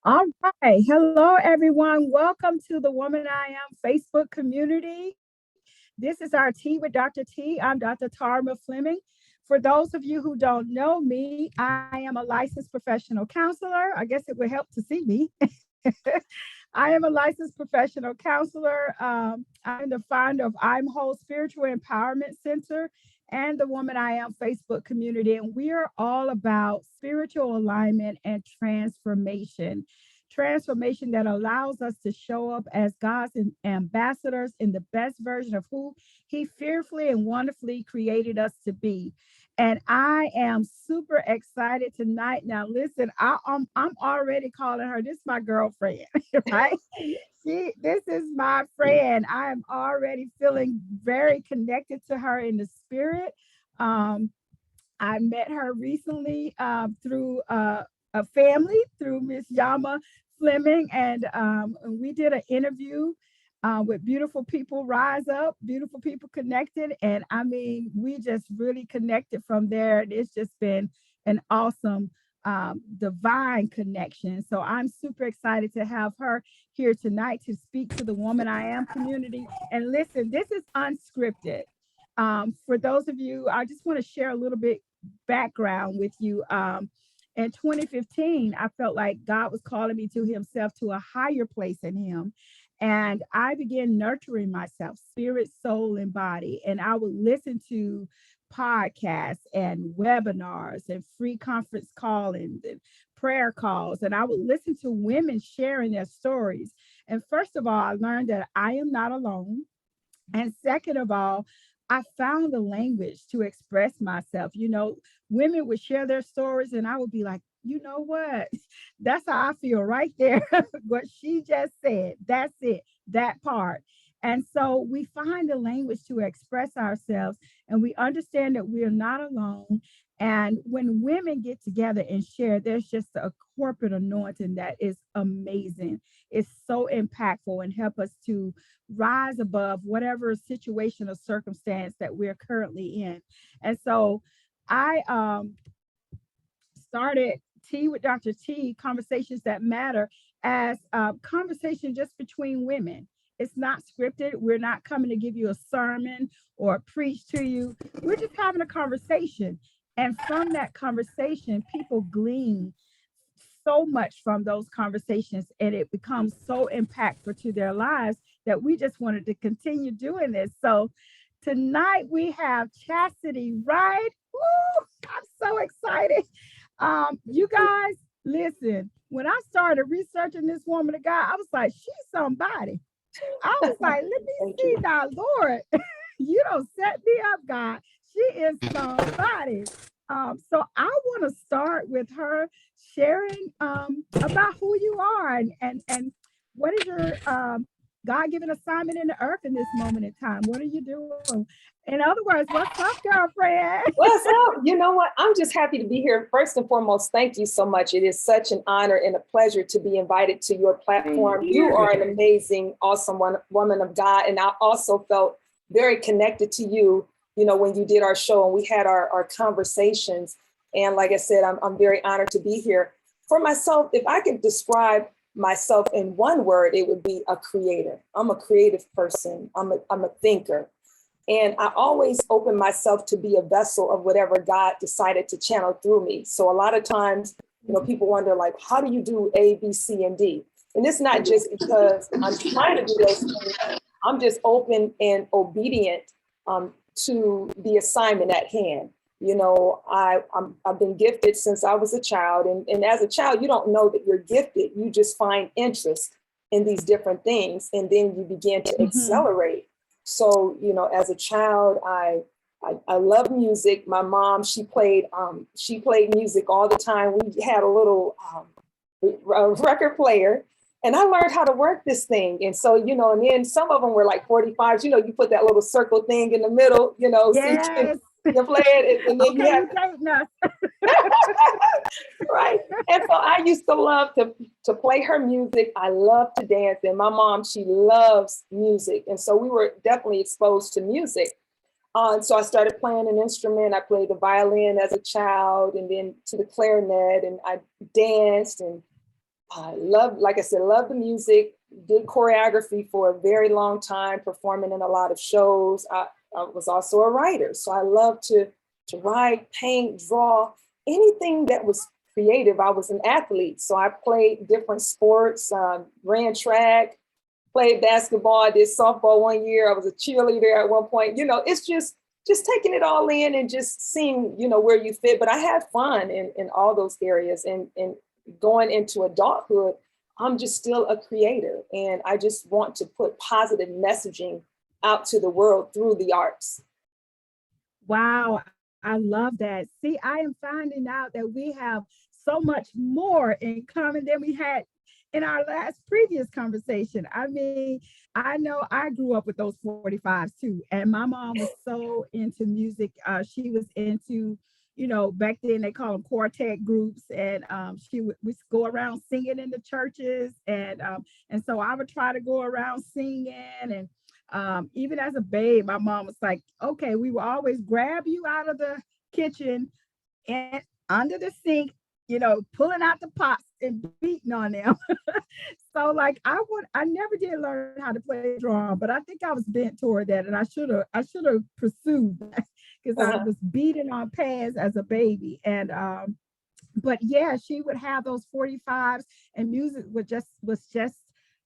All right. Hello, everyone. Welcome to the Woman I Am Facebook community. This is our Tea with Dr. T. I'm Dr. Tarma Fleming. For those of you who don't know me, I am a licensed professional counselor. I guess it would help to see me. I am a licensed professional counselor. I'm the founder of I'm Whole Spiritual Empowerment Center and the Woman I Am Facebook community. And we are all about spiritual alignment and transformation. Transformation that allows us to show up as God's ambassadors in the best version of who He fearfully and wonderfully created us to be. And I am super excited tonight. Now, listen, I'm already calling her. This is my girlfriend, right? This is my friend. I am already feeling very connected to her in the spirit. Um, I met her recently through a family, through Miss Yama Fleming, and we did an interview with Beautiful People Rise Up, Beautiful People Connected. And I mean, we just really connected from there. And it's just been an awesome divine connection. So I'm super excited to have her here tonight to speak to the Woman I Am community. And listen, this is unscripted. For those of you, I just want to share a little bit background with you. In 2015, I felt like God was calling me to Himself, to a higher place in Him. And I began nurturing myself, spirit, soul, and body. And I would listen to podcasts and webinars and free conference callings and prayer calls. And I would listen to women sharing their stories. And first of all, I learned that I am not alone. And second of all, I found the language to express myself. Women would share their stories, and I would be like, you know what? That's how I feel right there. What she just said, that's it, that part. And so we find the language to express ourselves, and we understand that we are not alone. And when women get together and share, there's just a corporate anointing that is amazing. It's so impactful and help us to rise above whatever situation or circumstance that we're currently in. And so I started Tea with Dr. T, Conversations That Matter, as a conversation just between women. It's not scripted. We're not coming to give you a sermon or preach to you. We're just having a conversation. And from that conversation, people glean so much from those conversations, and it becomes so impactful to their lives that we just wanted to continue doing this. So tonight we have Chastity Wright. Woo, I'm so excited. You guys, listen, when I started researching this woman of God, I was like, she's somebody. I was like, let me see now, Lord. You don't set me up, God. She is somebody. So I want to start with her sharing about who you are and what is your God-given assignment in the earth in this moment in time. What are you doing? In other words, what's up, girlfriend? What's up? You know what? I'm just happy to be here. First and foremost, thank you so much. It is such an honor and a pleasure to be invited to your platform. You are an amazing, awesome woman of God. And I also felt very connected to you, when you did our show and we had our conversations. And like I said, I'm very honored to be here. For myself, if I could describe myself in one word, it would be a creator. I'm a creative person. I'm a thinker. And I always open myself to be a vessel of whatever God decided to channel through me. So a lot of times, people wonder, like, how do you do A, B, C, and D? And it's not just because I'm trying to do those things. I'm just open and obedient to the assignment at hand. I've been gifted since I was a child. And as a child, you don't know that you're gifted. You just find interest in these different things. And then you begin to accelerate. So, as a child, I love music. My mom, she played music all the time. We had a little record player, and I learned how to work this thing. And so, and then some of them were like 45s. You put that little circle thing in the middle, Yes. so you play it, and then okay, you have right. And so I used to love to play her music. I love to dance. And my mom, she loves music. And so we were definitely exposed to music. So I started playing an instrument. I played the violin as a child and then to the clarinet, and I danced and I love, like I said, love the music, did choreography for a very long time, performing in a lot of shows. I was also a writer. So I love to write, paint, draw, anything that was creative. I was an athlete. So I played different sports, ran track, played basketball, I did softball one year. I was a cheerleader at one point. You know, it's just taking it all in and just seeing, you know, where you fit. But I had fun in all those areas. And going into adulthood, I'm just still a creator. And I just want to put positive messaging out to the world through the arts. Wow, I love that. See, I am finding out that we have so much more in common than we had in our last previous conversation. I mean, I know I grew up with those 45s too, and my mom was so into music. She was into, you know, back then they call them quartet groups, and she would we go around singing in the churches, and so I would try to go around singing. And even as a babe, my mom was like, okay, we will always grab you out of the kitchen and under the sink, you know, pulling out the pots and beating on them. So like I never did learn how to play drum, but I think I was bent toward that, and I should have pursued that because I Uh-huh. was beating on pads as a baby. And but yeah, she would have those 45s, and music was just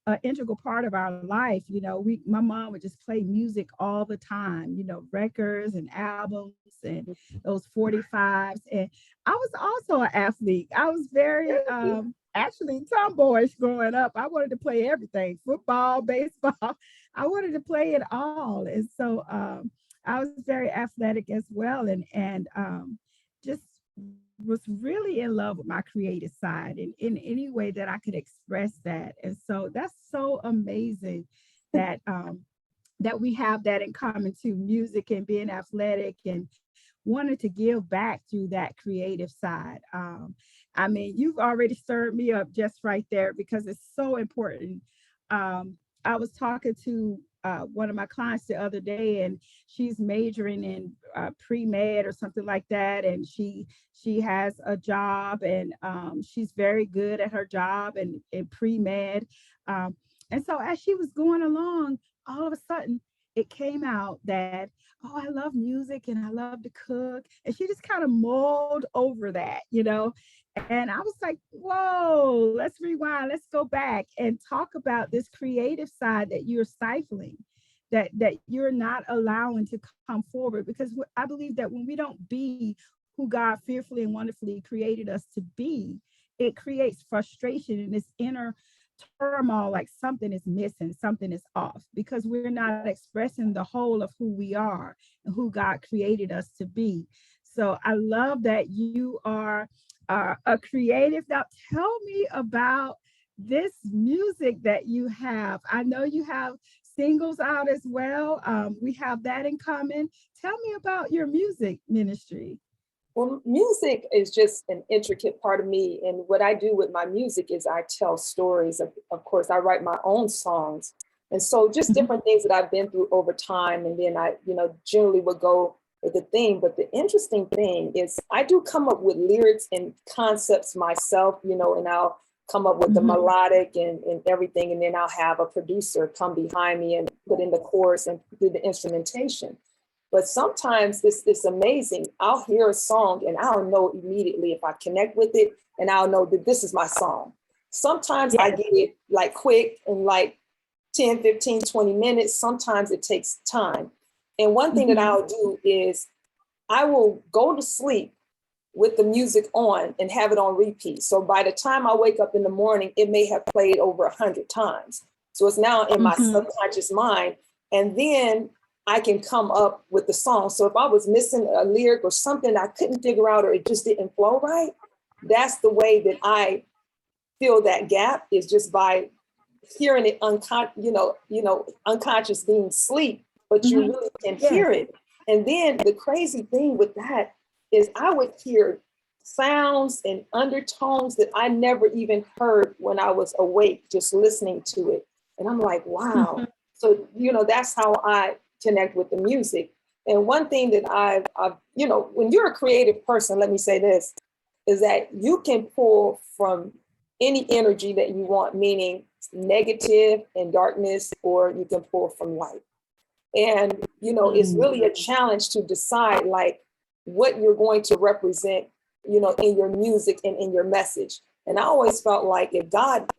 an integral part of our life. You know, my mom would just play music all the time, you know, records and albums and those 45s. And I was also an athlete. I was very actually tomboyish growing up. I wanted to play everything, football, baseball. I wanted to play it all. And so I was very athletic as well, and just was really in love with my creative side and in any way that I could express that. And so that's so amazing that that we have that in common too, music and being athletic and wanted to give back through that creative side. I mean, you've already stirred me up just right there because it's so important. I was talking to one of my clients the other day, and she's majoring in pre-med or something like that, and she has a job, and she's very good at her job and in pre-med. Um, and so as she was going along, all of a sudden it came out that, oh, I love music and I love to cook. And she just kind of mulled over that, you know. And I was like, whoa, let's rewind, let's go back and talk about this creative side that you're stifling, that you're not allowing to come forward. Because I believe that when we don't be who God fearfully and wonderfully created us to be, it creates frustration in this inner turmoil, like something is missing, something is off, because we're not expressing the whole of who we are and who God created us to be. So I love that you are a creative. Now, tell me about this music that you have. I know you have singles out as well. We have that in common. Tell me about your music ministry. Well, music is just an intricate part of me. And what I do with my music is I tell stories. Of course, I write my own songs. And so just Mhm. different things that I've been through over time. And then I, generally would go with the theme. But the interesting thing is I do come up with lyrics and concepts myself, and I'll come up with the Mhm. melodic and everything. And then I'll have a producer come behind me and put in the chorus and do the instrumentation. But sometimes it's amazing. I'll hear a song and I'll know immediately if I connect with it, and I'll know that this is my song. Sometimes I Yes. get it like quick in like 10, 15, 20 minutes. Sometimes it takes time. And one thing that Mhm. I'll do is I will go to sleep with the music on and have it on repeat. So by the time I wake up in the morning, it may have played over 100 times. So it's now in my Mhm. subconscious mind. And then I can come up with the song. So if I was missing a lyric or something I couldn't figure out, or it just didn't flow right, that's the way that I fill that gap, is just by hearing it unconscious being sleep, but you Mhm. really can Yes. hear it. And then the crazy thing with that is I would hear sounds and undertones that I never even heard when I was awake, just listening to it. And I'm like, wow. Mhm. So, that's how I connect with the music. And one thing that when you're a creative person, let me say this, is that you can pull from any energy that you want, meaning negative and darkness, or you can pull from light. And, you know, it's really a challenge to decide like what you're going to represent, you know, in your music and in your message. And I always felt like if God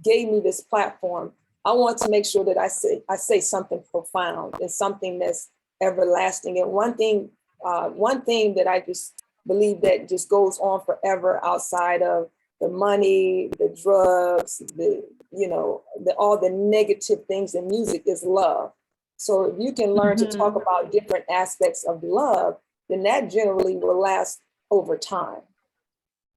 gave me this platform, I want to make sure that I say something profound and something that's everlasting. And one thing that I just believe that just goes on forever outside of the money, the drugs, the, you know, all the negative things in music is love. So if you can learn to talk about different aspects of love, then that generally will last over time.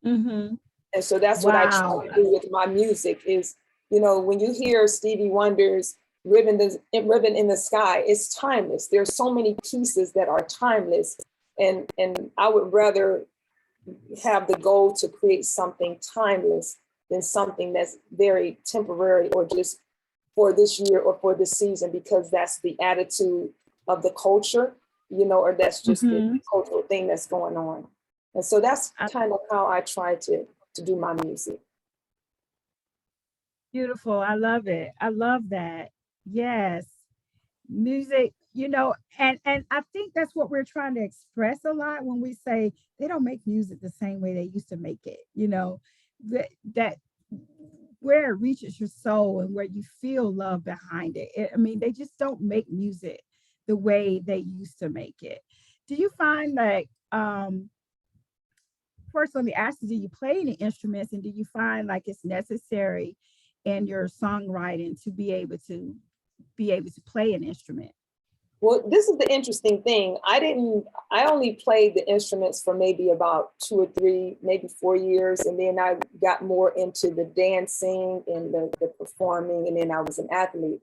And so that's what I try to do with my music is, you know, when you hear Stevie Wonder's Ribbon in the Sky, it's timeless. There's so many pieces that are timeless. And I would rather have the goal to create something timeless than something that's very temporary or just for this year or for this season, because that's the attitude of the culture, you know, or that's just the cultural thing that's going on. And so that's kind of how I try to do my music. Beautiful. I love it. I love that. Yes. Music, you know, and I think that's what we're trying to express a lot when we say they don't make music the same way they used to make it, you know, that where it reaches your soul and where you feel love behind it. I mean, they just don't make music the way they used to make it. Do you find like first let me ask you, do you play any instruments, and do you find like it's necessary in your songwriting to be able to play an instrument? Well, this is the interesting thing. I only played the instruments for maybe about 2 or 3, maybe 4 years. And then I got more into the dancing and the performing. And then I was an athlete.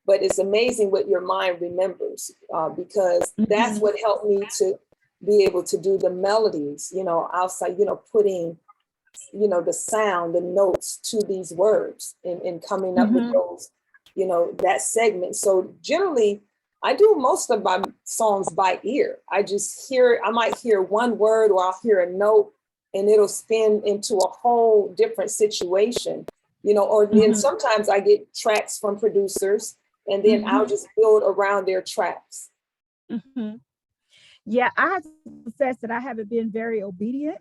But it's amazing what your mind remembers because that's what helped me to be able to do the melodies, you know, outside, you know, putting, you know, the sound, the notes to these words and coming up with those, you know, that segment. So generally, I do most of my songs by ear. I might hear one word or I'll hear a note and it'll spin into a whole different situation, you know, or then sometimes I get tracks from producers and then I'll just build around their tracks. Yeah, I have to confess that I haven't been very obedient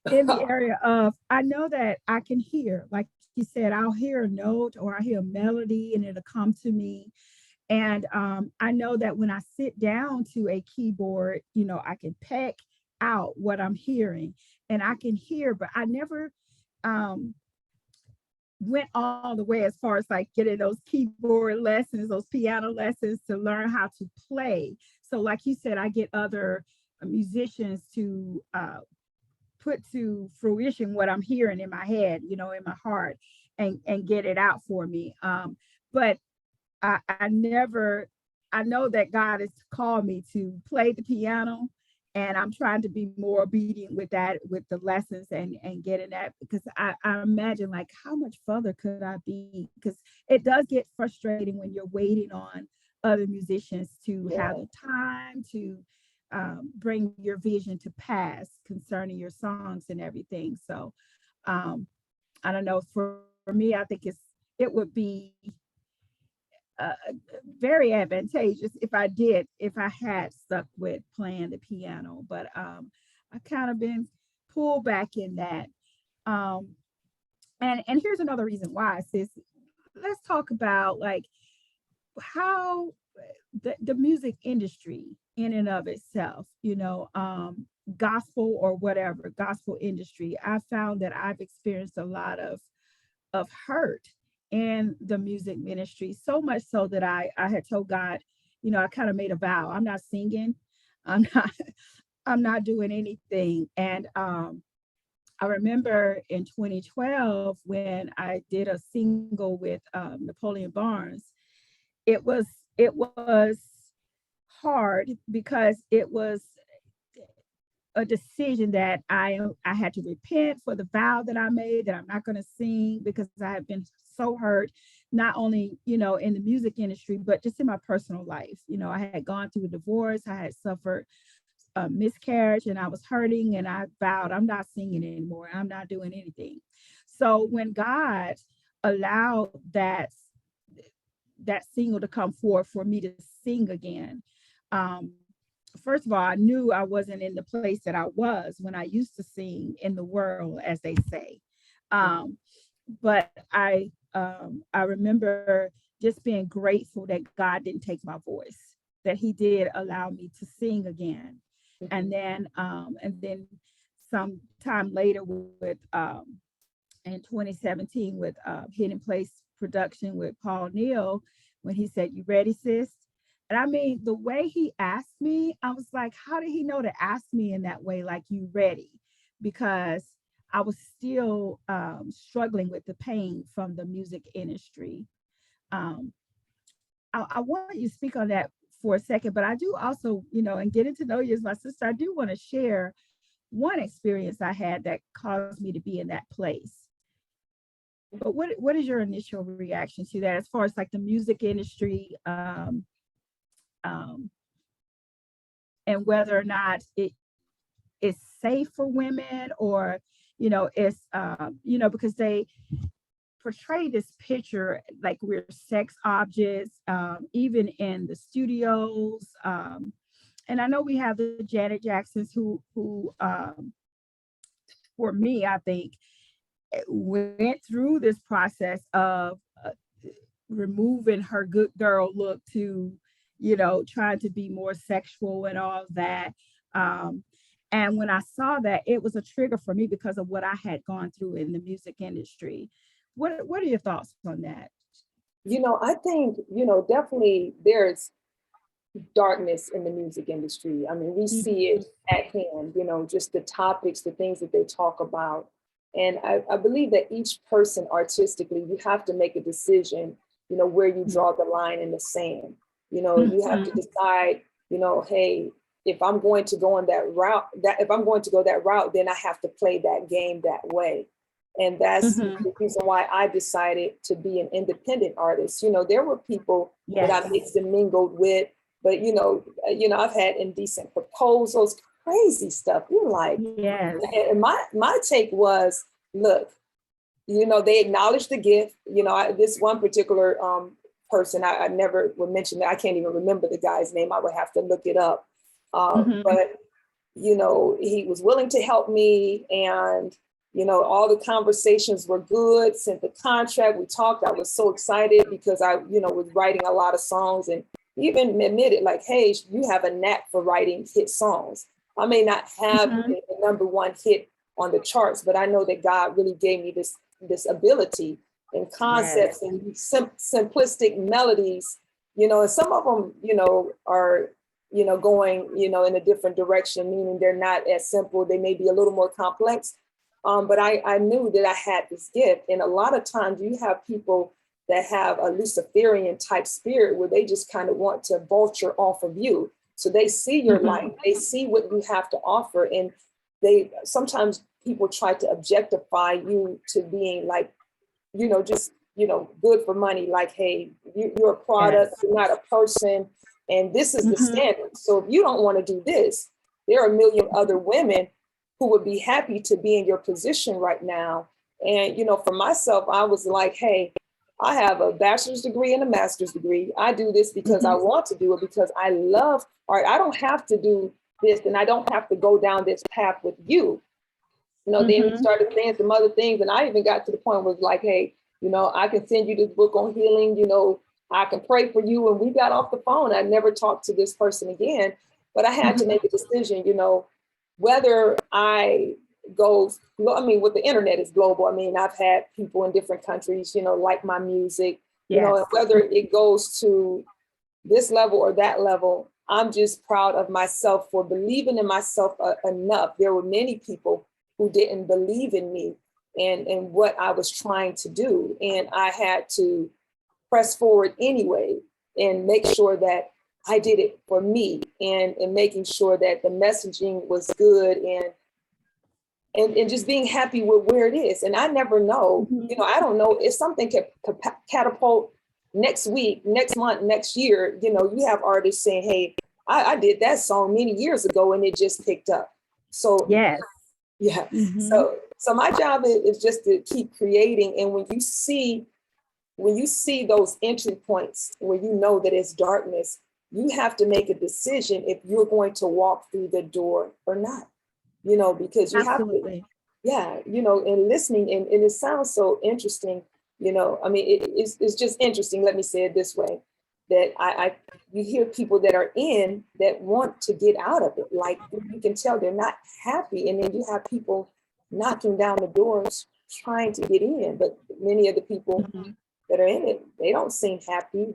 in the area of, I know that I can hear, like you said, I'll hear a note or I hear a melody and it'll come to me. And I know that when I sit down to a keyboard, you know, I can peck out what I'm hearing and I can hear, but I never went all the way as far as like getting those keyboard lessons, those piano lessons to learn how to play. So like you said, I get other musicians to put to fruition what I'm hearing in my head, you know, in my heart and get it out for me. But I never, I know that God has called me to play the piano, and I'm trying to be more obedient with that, with the lessons and getting that, because I imagine like how much further could I be? Because it does get frustrating when you're waiting on other musicians to have the time to bring your vision to pass concerning your songs and everything. So I don't know, for me, I think it would be very advantageous if I had stuck with playing the piano, but I kind of been pulled back in that. And here's another reason why, sis. Let's talk about like how the music industry in and of itself, you know, gospel or whatever, gospel industry. I found that I've experienced a lot of hurt in the music ministry, so much so that I had told God, you know, I kind of made a vow. I'm not singing. I'm not I'm not doing anything. And I remember in 2012 when I did a single with Napoleon Barnes, it was it was hard because it was a decision that I had to repent for the vow that I made that I'm not going to sing, because I have been so hurt, not only, you know, in the music industry, but just in my personal life. You know, I had gone through a divorce, I had suffered a miscarriage and I was hurting, and I vowed I'm not singing anymore. I'm not doing anything. So when God allowed that single to come forth for me to sing again, um, first of all, I knew I wasn't in the place that I was when I used to sing in the world, as they say. Um, but I remember just being grateful that God didn't take my voice, that He did allow me to sing again. And then some time later with in 2017 with Hidden Place production with Paul Neal, when he said, "You ready, sis?" And I mean, the way he asked me, I was like, how did he know to ask me in that way, like, you ready? Because I was still struggling with the pain from the music industry. Um, I want you to speak on that for a second, but I do also, and getting to know you as my sister, I do want to share one experience I had that caused me to be in that place. But what is your initial reaction to that, as far as like the music industry, um, and whether or not it is safe for women, or it's because they portray this picture like we're sex objects, even in the studios. And I know we have the Janet Jacksons who for me, I think, went through this process of removing her good girl look to, trying to be more sexual and all that. And when I saw that, it was a trigger for me because of what I had gone through in the music industry. What are your thoughts on that? I think, definitely there's darkness in the music industry. I mean, we see it at hand, just the topics, the things that they talk about. And I believe that each person artistically, you have to make a decision, where you draw the line in the sand. You have to decide, hey, if I'm going to go on that route, then I have to play that game that way. And that's the reason why I decided to be an independent artist. There were people that I mixed and mingled with, but I've had indecent proposals, crazy stuff. You're like, and my take was, look, they acknowledged the gift. This one particular person, I never would mention that. I can't even remember the guy's name. I would have to look it up. But he was willing to help me, and all the conversations were good. Sent the contract, we talked. I was so excited because I was writing a lot of songs, and even admitted like, hey, you have a knack for writing hit songs. I may not have the number one hit on the charts, but I know that God really gave me this ability and concepts and simplistic melodies, and some of them, are, going, in a different direction, meaning they're not as simple. They may be a little more complex. But I knew that I had this gift. And a lot of times you have people that have a Luciferian type spirit where they just kind of want to vulture off of you. So they see your light, they see what you have to offer. And sometimes people try to objectify you to being like, just, good for money. Like, hey, you're a product, you're not a person. And this is the standard. So if you don't want to do this, there are a million other women who would be happy to be in your position right now. And, for myself, I was like, hey, I have a bachelor's degree and a master's degree. I do this because I want to do it, because I love art. I don't have to do this, and I don't have to go down this path with you. Then we started saying some other things. And I even got to the point where it was like, hey, I can send you this book on healing, I can pray for you. And we got off the phone. I never talked to this person again, but I had to make a decision, whether I go, with the internet is global. I mean, I've had people in different countries, like my music, and whether it goes to this level or that level, I'm just proud of myself for believing in myself enough. There were many people who didn't believe in me and what I was trying to do. And I had to press forward anyway and make sure that I did it for me, and making sure that the messaging was good, and just being happy with where it is. And I never know, I don't know if something can catapult next week, next month, next year. You have artists saying, hey, I did that song many years ago and it just picked up. So Yes. yeah. Mm-hmm. So my job is just to keep creating. And when you see those entry points where you know that it's darkness, you have to make a decision if you're going to walk through the door or not, because you Absolutely. have to, yeah, and listening. And it sounds so interesting, I mean, it's just interesting. Let me say it this way, that you hear people that are in that want to get out of it. Like you can tell they're not happy. And then you have people knocking down the doors trying to get in. But many of the people that are in it, they don't seem happy.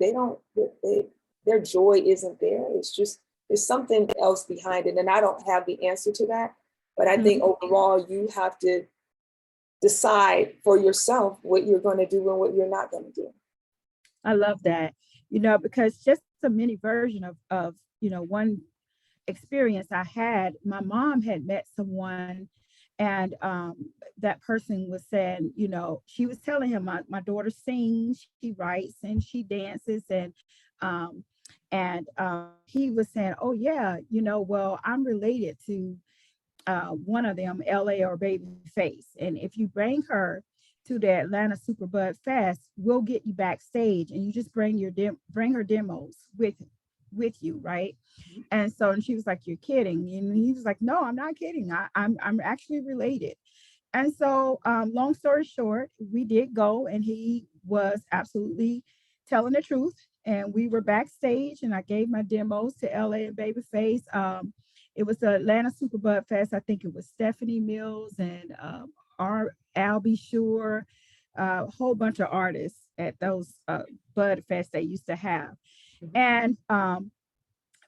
Their joy isn't there. It's just, there's something else behind it. And I don't have the answer to that. But I think overall, you have to decide for yourself what you're going to do and what you're not going to do. I love that, because just a mini version of one experience I had, my mom had met someone, and that person was saying, she was telling him, my daughter sings, she writes, and she dances, um, and he was saying, oh yeah, well, I'm related to one of them, LA or Babyface, and if you bring her to the Atlanta Superbud Fest, we'll get you backstage, and you just bring bring her demos with you, right? And she was like, you're kidding. And he was like, no, I'm not kidding. I'm actually related. And so long story short, we did go, and he was absolutely telling the truth. And we were backstage, and I gave my demos to LA and Babyface. It was the Atlanta Superbud Fest. I think it was Stephanie Mills and Albie Shore, a whole bunch of artists at those Bud Fest they used to have. And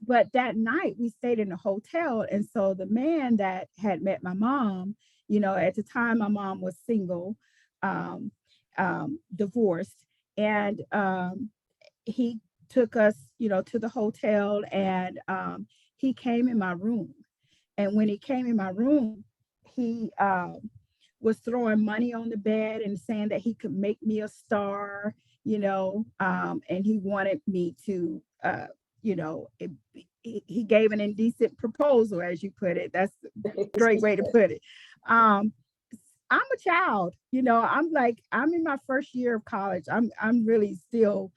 but that night we stayed in a hotel. And so the man that had met my mom, at the time my mom was single, um, divorced, and he took us, to the hotel, and he came in my room. And when he came in my room, he was throwing money on the bed and saying that he could make me a star, and he wanted me to, you know, it, he gave an indecent proposal, as you put it. That's a great way to put it. Um, I'm a child, I'm in my first year of college. I'm really still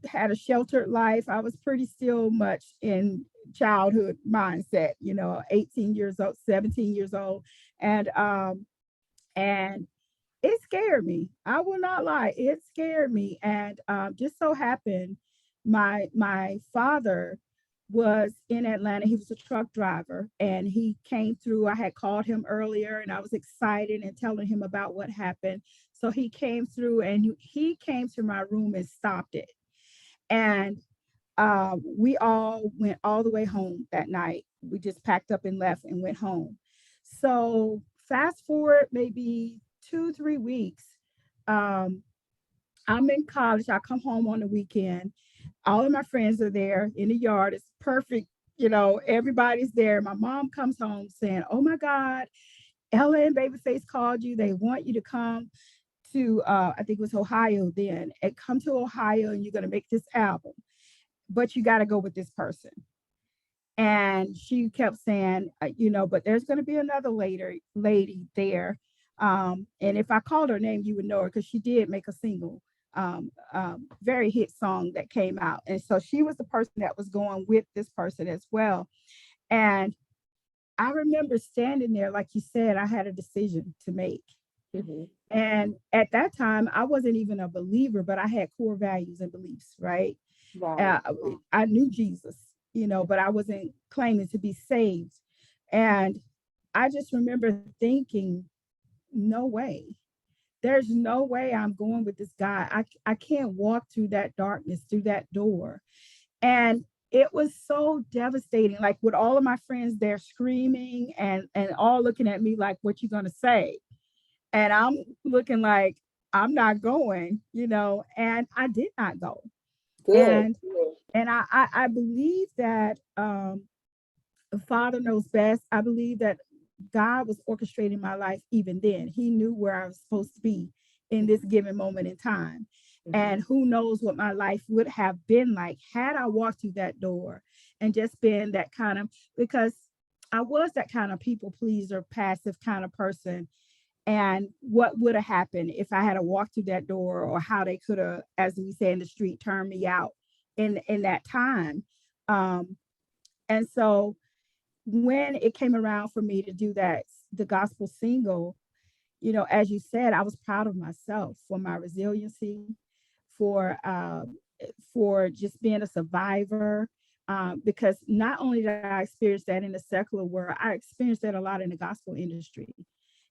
had a sheltered life. I was pretty still much in childhood mindset, 18 years old, 17 years old. And it scared me. I will not lie. It scared me. And just so happened, my father was in Atlanta. He was a truck driver, and he came through. I had called him earlier, and I was excited and telling him about what happened. So he came through, and he came to my room and stopped it. And we all went all the way home that night. We just packed up and left and went home. So fast forward maybe 2, 3 weeks. Um, I'm in college. I come home on the weekend. All of my friends are there in the yard. It's perfect. Everybody's there. My mom comes home saying, oh my God, Ella and Babyface called you. They want you to come to, I think it was Ohio then, and come to Ohio, and you're going to make this album, but you got to go with this person. And she kept saying, but there's going to be another lady there. And if I called her name, you would know her, because she did make a single, very hit song that came out. And so she was the person that was going with this person as well. And I remember standing there, like you said, I had a decision to make. And at that time, I wasn't even a believer, but I had core values and beliefs, right? Right. I knew Jesus, but I wasn't claiming to be saved. And I just remember thinking, no way. There's no way I'm going with this guy. I can't walk through that darkness, through that door. And it was so devastating, like with all of my friends there screaming and all looking at me like, what you gonna say? And I'm looking like, I'm not going, and I did not go. Good. And I believe that the Father knows best. I believe that God was orchestrating my life even then. He knew where I was supposed to be in this given moment in time. And who knows what my life would have been like had I walked through that door and just being that kind of, because I was that kind of people pleaser, passive kind of person. And what would have happened if I had to walk through that door, or how they could have, as we say in the street, turned me out in that time. Um, and so when it came around for me to do that, the gospel single, as you said, I was proud of myself for my resiliency, for just being a survivor. Because not only did I experience that in the secular world, I experienced that a lot in the gospel industry.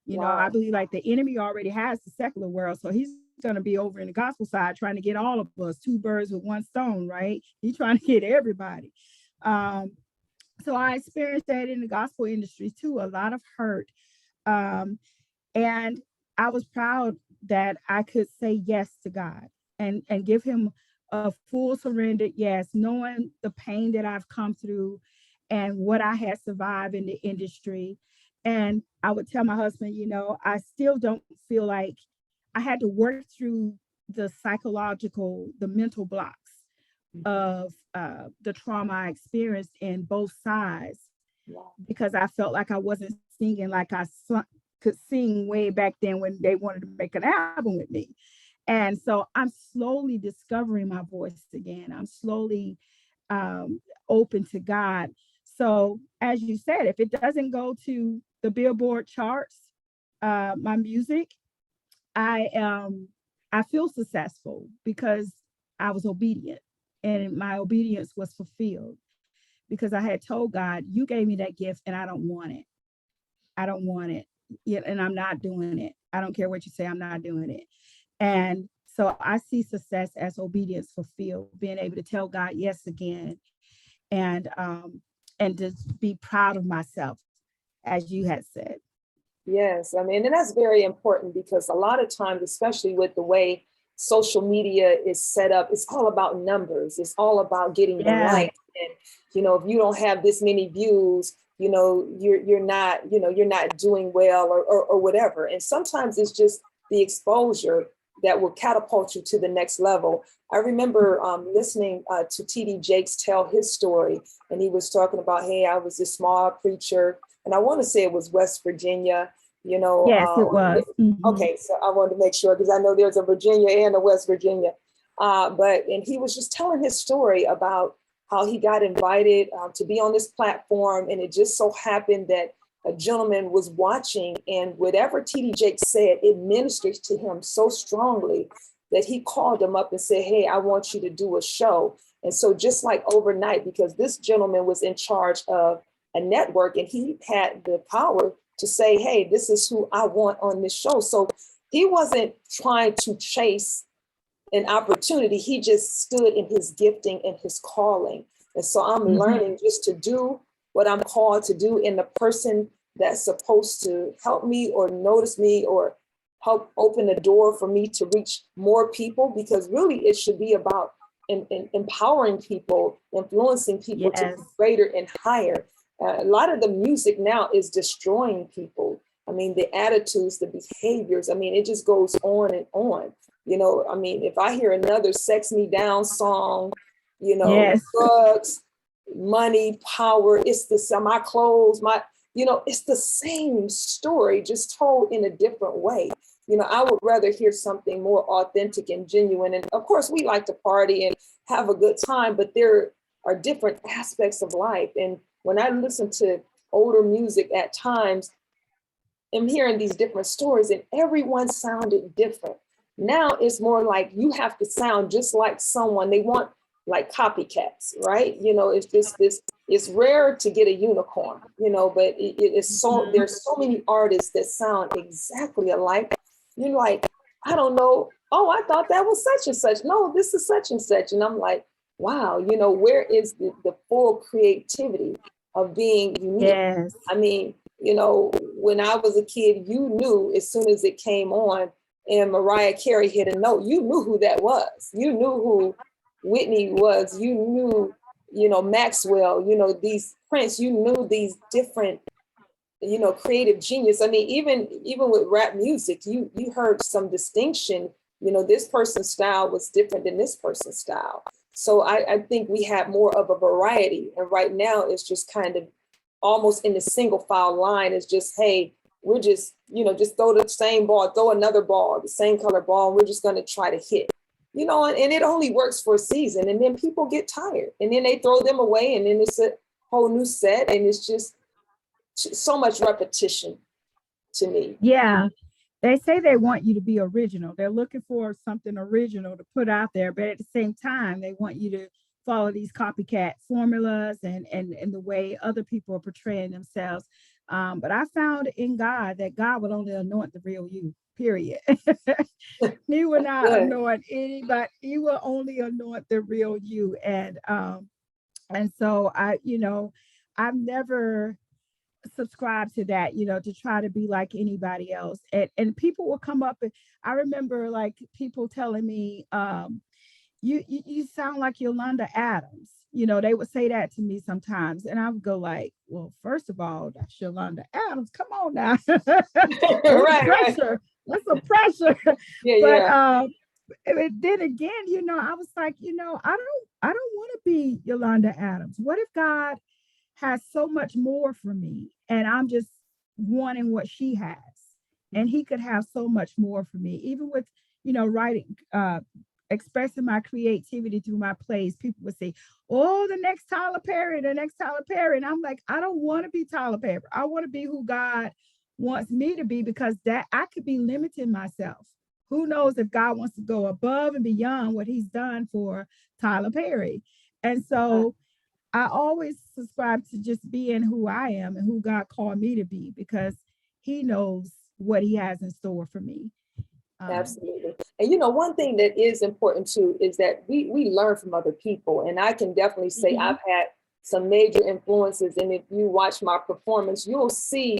I Wow. believe like the enemy already has the secular world, so he's going to be over in the gospel side trying to get all of us, two birds with one stone, right? He's trying to get everybody. Um, so I experienced that in the gospel industry too, a lot of hurt. Um, and I was proud that I could say yes to God, and give him a full surrendered yes, knowing the pain that I've come through and what I had survived in the industry. And I would tell my husband, I still don't feel like I had to work through the psychological, the mental blocks of the trauma I experienced in both sides, Wow. because I felt like I wasn't singing like could sing way back then when they wanted to make an album with me. And so I'm slowly discovering my voice again. I'm slowly open to God. So as you said, if it doesn't go to the Billboard charts, my music, I feel successful because I was obedient, and my obedience was fulfilled, because I had told God, you gave me that gift and I don't want it. I don't want it. Yeah, and I'm not doing it. I don't care what you say, I'm not doing it. And so I see success as obedience fulfilled, being able to tell God yes again, and just be proud of myself, as you had said. Yes, I mean, and that's very important because a lot of times, especially with the way social media is set up, it's all about numbers. It's all about getting the Yeah. likes. And, if you don't have this many views, you're not doing well, or whatever. And sometimes it's just the exposure that will catapult you to the next level. I remember listening to TD Jakes tell his story, and he was talking about, hey, I was this small preacher, and I want to say it was West Virginia, Yes, it was. Okay, so I wanted to make sure, because I know there's a Virginia and a West Virginia. And he was just telling his story about how he got invited to be on this platform. And it just so happened that a gentleman was watching, and whatever TD Jakes said, it ministered to him so strongly that he called him up and said, hey, I want you to do a show. And so just like overnight, because this gentleman was in charge of a network and he had the power to say, hey, this is who I want on this show. So he wasn't trying to chase an opportunity. He just stood in his gifting and his calling. And so I'm learning just to do what I'm called to do, and the person that's supposed to help me or notice me or help open the door for me to reach more people, because really it should be about empowering people, influencing people to be greater and higher. A lot of the music now is destroying people. I mean, the attitudes, the behaviors, I mean, it just goes on and on. I mean, if I hear another sex me down song, drugs, money, power, it's my clothes, it's the same story, just told in a different way. I would rather hear something more authentic and genuine. And of course, we like to party and have a good time, but there are different aspects of life. And when I listen to older music at times, I'm hearing these different stories, and everyone sounded different. Now it's more like you have to sound just like someone. They want like copycats, right? It's just this, it's rare to get a unicorn, but it is so, there's so many artists that sound exactly alike. You're like, I don't know. Oh, I thought that was such and such. No, this is such and such. And I'm like, wow, where is the full creativity of being unique? Yes. I mean, when I was a kid, you knew as soon as it came on and Mariah Carey hit a note, you knew who that was. You knew who Whitney was. You knew, Maxwell, these Prince, you knew these different, creative genius. I mean, even with rap music, you heard some distinction. This person's style was different than this person's style. So I think we have more of a variety. And right now it's just kind of almost in the single file line. It's just, hey, we're just, just throw the same ball, throw another ball, the same color ball, and we're just going to try to hit, and it only works for a season. And then people get tired and then they throw them away. And then it's a whole new set. And it's just so much repetition to me. Yeah. They say they want you to be original. They're looking for something original to put out there, but at the same time, they want you to follow these copycat formulas and the way other people are portraying themselves. But I found in God that God will only anoint the real you, period. He will not anoint anybody. He will only anoint the real you. And so I've never subscribe to that, to try to be like anybody else. And people will come up, and I remember like people telling me, you sound like Yolanda Adams. They would say that to me sometimes. And I would go like, well, first of all, that's Yolanda Adams. Come on now. Pressure. That's some pressure. But then again, I was like, I don't want to be Yolanda Adams. What if God has so much more for me and I'm just wanting what she has, and he could have so much more for me? Even with writing, expressing my creativity through my plays, people would say, oh, the next Tyler Perry. And I'm like, I don't want to be Tyler Perry. I want to be who God wants me to be, because that I could be limiting myself. Who knows if God wants to go above and beyond what he's done for Tyler Perry. And so I always subscribe to just being who I am and who God called me to be, because he knows what he has in store for me. Absolutely. And one thing that is important too is that we learn from other people. And I can definitely say I've had some major influences. And if you watch my performance, you'll see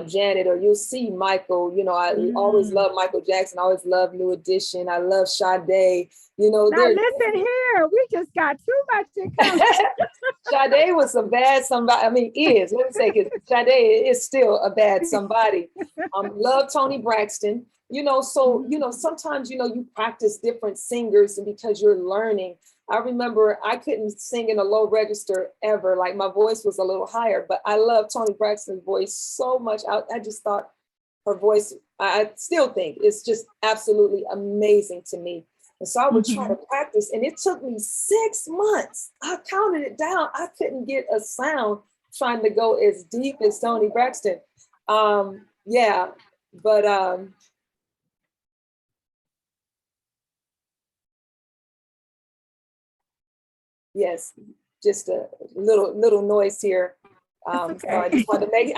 Janet, or you'll see Michael. I always love Michael Jackson. I always love New Edition. I love Sade. Now listen here, we just got too much in common. Sade was a bad somebody. I mean, is, let me say, because Sade is still a bad somebody. Love Tony Braxton. So sometimes you practice different singers, and because you're learning. I remember I couldn't sing in a low register ever. Like my voice was a little higher, but I love Toni Braxton's voice so much. I just thought her voice, I still think it's just absolutely amazing to me. And so I would try to practice, and it took me 6 months. I counted it down. I couldn't get a sound trying to go as deep as Toni Braxton. Yes, just a little noise here. Okay. So I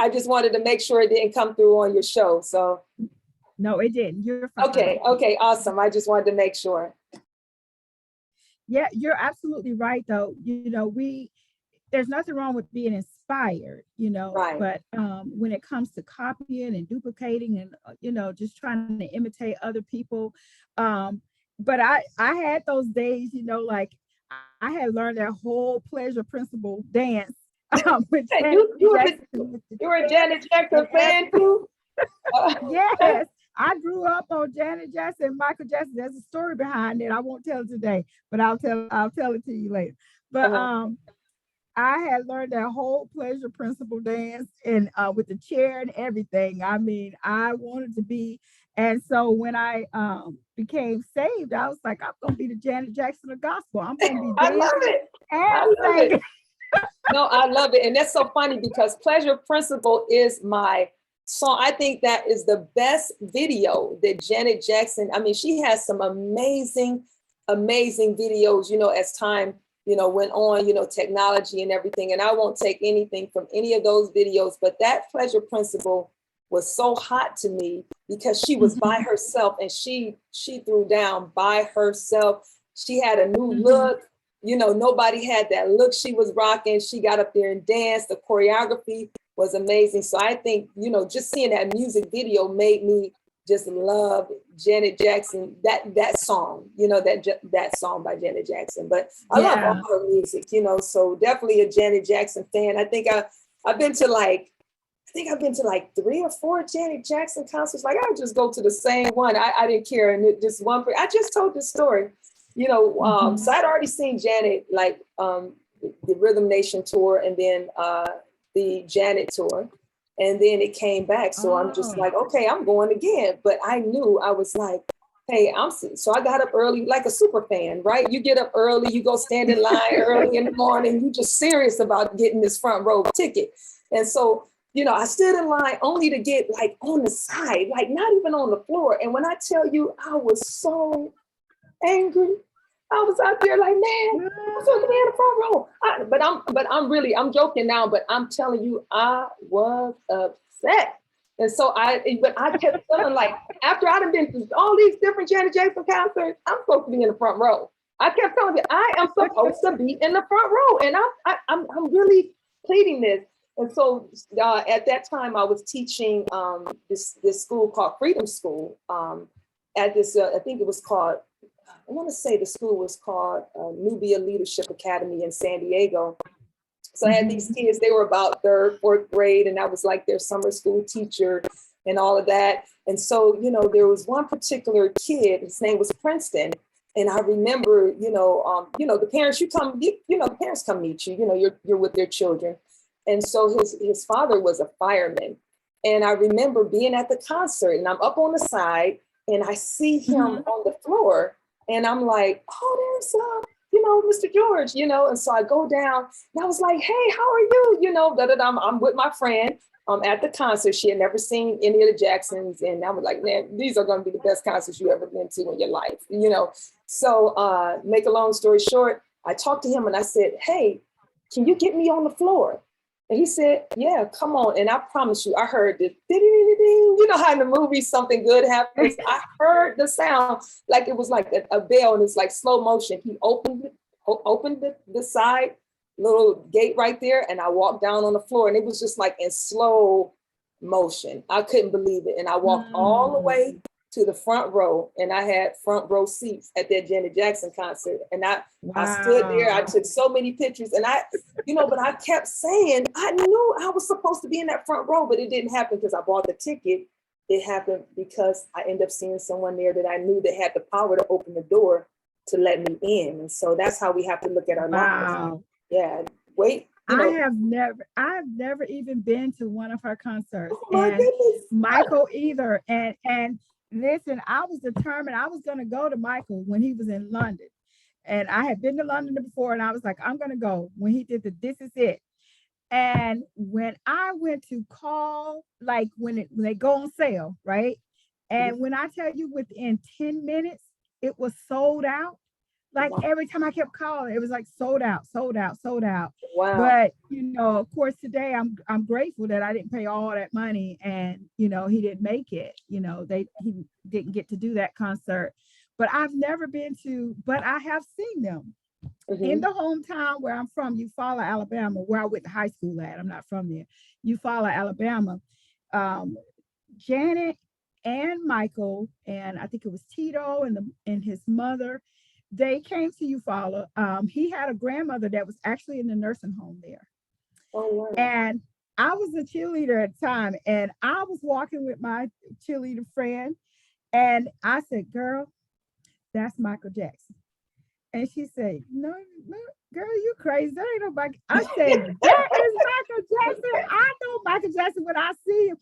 just wanted to make sure it didn't come through on your show. So no, it didn't. You're fine. Okay, awesome. I just wanted to make sure. Yeah, you're absolutely right though. There's nothing wrong with being inspired, right. But when it comes to copying and duplicating and just trying to imitate other people, but I had those days, like I had learned that whole pleasure principle dance. You were a Janet Jackson fan too? Yes, I grew up on Janet Jackson and Michael Jackson. There's a story behind it. I won't tell it today, but I'll tell it to you later. But I had learned that whole pleasure principle dance, and with the chair and everything. I mean, I wanted to be. And so when I became saved, I was like, I'm going to be the Janet Jackson of gospel. I'm going to be dancing. I love it. No, I love it. And that's so funny, because Pleasure Principle is my song. I think that is the best video that Janet Jackson, I mean, she has some amazing videos, as time, went on, technology and everything. And I won't take anything from any of those videos, but that Pleasure Principle was so hot to me, because she was by herself, and she threw down by herself. She had a new look. Nobody had that look she was rocking. She got up there and danced. The choreography was amazing. So I think, just seeing that music video made me just love Janet Jackson, that song, that song by Janet Jackson. But I love all her music, so definitely a Janet Jackson fan. I think I've been to like 3 or 4 Janet Jackson concerts. Like I would just go to the same one. I didn't care. And just one, I just told this story. So I'd already seen Janet, like the Rhythm Nation tour, and then the Janet tour, and then it came back. So I'm just like, okay, I'm going again. But I knew, I was like, hey, so I got up early, like a super fan, right? You get up early, you go stand in line early in the morning, you just serious about getting this front row ticket. And so, I stood in line only to get like on the side, like not even on the floor. And when I tell you, I was so angry. I was out there like, man, I'm supposed to be in the front row. I'm joking now, but I'm telling you, I was upset. And so I kept feeling like, after I'd been to all these different Janet Jackson concerts, I'm supposed to be in the front row. I kept telling you, I am supposed to be in the front row. And I'm really pleading this. And so at that time, I was teaching this school called Freedom School at this, I think it was called, I want to say the school was called Nubia Leadership Academy in San Diego. So I had these kids, they were about 3rd, 4th grade, and I was like their summer school teacher and all of that. And so, there was one particular kid, his name was Princeton. And I remember, the parents, the parents come meet you, you're with their children. And so his father was a fireman. And I remember being at the concert, and I'm up on the side and I see him on the floor, and I'm like, oh, there's Mr. George, and so I go down and I was like, hey, how are you? I'm with my friend at the concert. She had never seen any of the Jacksons. And I was like, man, these are going to be the best concerts you ever been to in your life, So make a long story short, I talked to him and I said, hey, can you get me on the floor? And he said, yeah, come on. And I promise you, I heard the ding, how in the movie something good happens. I heard the sound like it was like a bell, and it's like slow motion. He opened the side little gate right there, and I walked down on the floor, and it was just like in slow motion. I couldn't believe it. And I walked all the way to the front row, and I had front row seats at that Janet Jackson concert. And I stood there, I took so many pictures, and but I kept saying, I knew I was supposed to be in that front row, but it didn't happen because I bought the ticket. It happened because I ended up seeing someone there that I knew that had the power to open the door to let me in. And so that's how we have to look at our lives. Yeah, wait. I've never even been to one of her concerts. Oh my goodness. Michael either. And listen, I was determined I was going to go to Michael when he was in London. And I had been to London before, and I was like, I'm going to go when he did This Is It. And when I went to call, like when they go on sale, right? And when I tell you within 10 minutes, it was sold out. Like every time I kept calling, it was like sold out. Wow. But of course, today I'm grateful that I didn't pay all that money, and he didn't make it. He didn't get to do that concert. But I've never been to, but I have seen them in the hometown where I'm from, Eufaula, Alabama, where I went to high school at. I'm not from there. Eufaula, Alabama. Janet and Michael, and I think it was Tito and his mother, they came to Eufaula. He had a grandmother that was actually in the nursing home there. Oh, wow. And I was a cheerleader at the time, and I was walking with my cheerleader friend, and I said, girl, that's Michael Jackson. And she said, no, girl, you crazy. That ain't nobody. I said, that is Michael Jackson. I know Michael Jackson when I see him.